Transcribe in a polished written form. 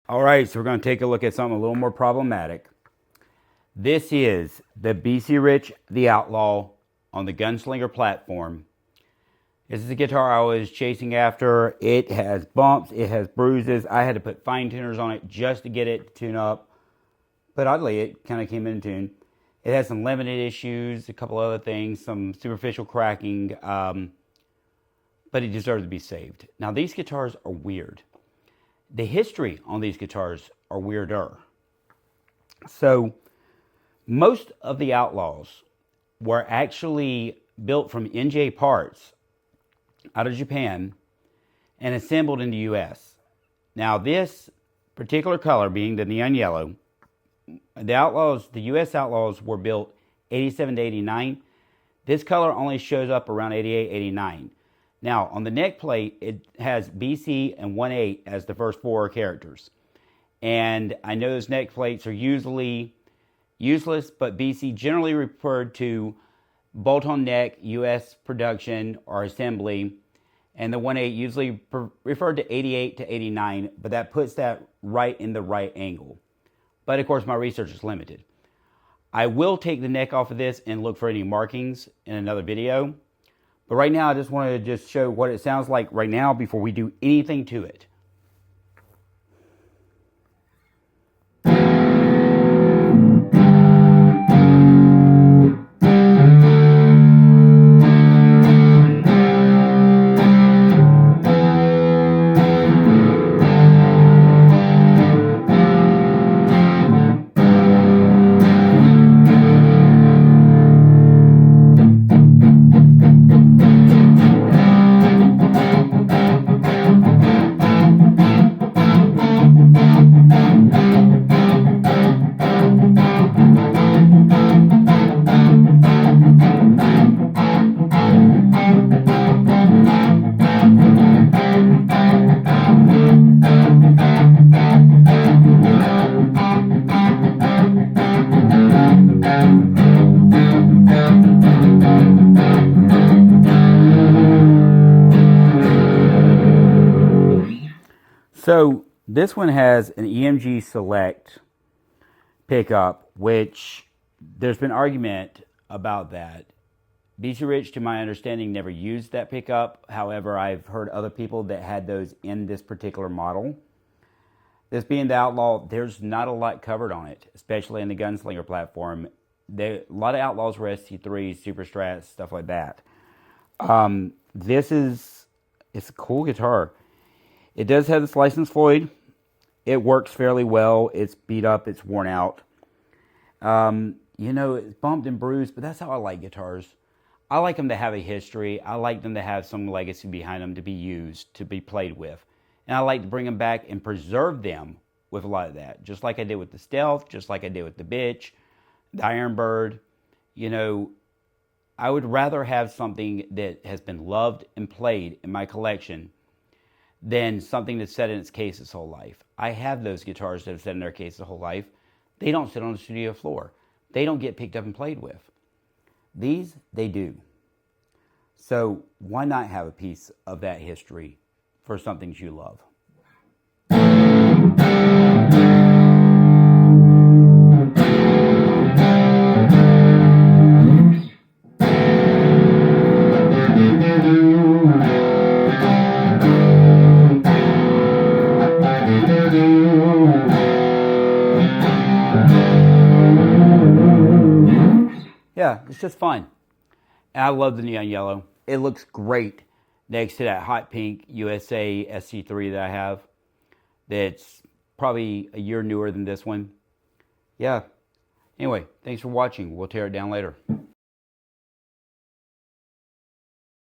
All right, so we're going to take a look at something a little more problematic. This is the BC Rich, the Outlaw on the Gunslinger platform. This is a guitar I was chasing after. It has bumps, it has bruises. I had to put fine tuners on it just to get it to tune up. But oddly, it kind of came in tune. It has some limited issues, a couple other things, some superficial cracking, but it deserves to be saved. Now, these guitars are weird. The history on these guitars are weirder. So, most of the Outlaws were actually built from NJ parts out of Japan and assembled in the US. Now, this particular color, being the neon yellow, the US Outlaws were built 87 to 89. This color only shows up around 88, 89. Now, on the neck plate, it has BC and 18 as the first four characters. And I know those neck plates are usually useless, but BC generally referred to bolt-on neck, US production or assembly, and the 18 usually referred to 88 to 89, but that puts that right in the right angle. But of course, my research is limited. I will take the neck off of this and look for any markings in another video. But right now, I just wanted to just show what it sounds like right now before we do anything to it. So this one has an EMG Select pickup, which there's been argument about that. BC Rich, to my understanding, never used that pickup. However, I've heard other people that had those in this particular model. This being the Outlaw, there's not a lot covered on it, especially in the Gunslinger platform. A lot of Outlaws were ST3s, Super Strats, stuff like that. It's a cool guitar. It does have this licensed Floyd. It works fairly well. It's beat up. It's worn out. It's bumped and bruised, but that's how I like guitars. I like them to have a history. I like them to have some legacy behind them to be used, to be played with. And I like to bring them back and preserve them with a lot of that. Just like I did with the Stealth, just like I did with the Bitch, the Ironbird. I would rather have something that has been loved and played in my collection than something that's set in its case its whole life. I have those guitars that have set in their case the whole life. They don't sit on the studio floor. They don't get picked up and played with. These, they do. So why not have a piece of that history for something you love? Yeah, it's just fun. And I love the neon yellow. It looks great next to that hot pink USA SC3 that I have. That's probably a year newer than this one. Yeah. Anyway, thanks for watching. We'll tear it down later.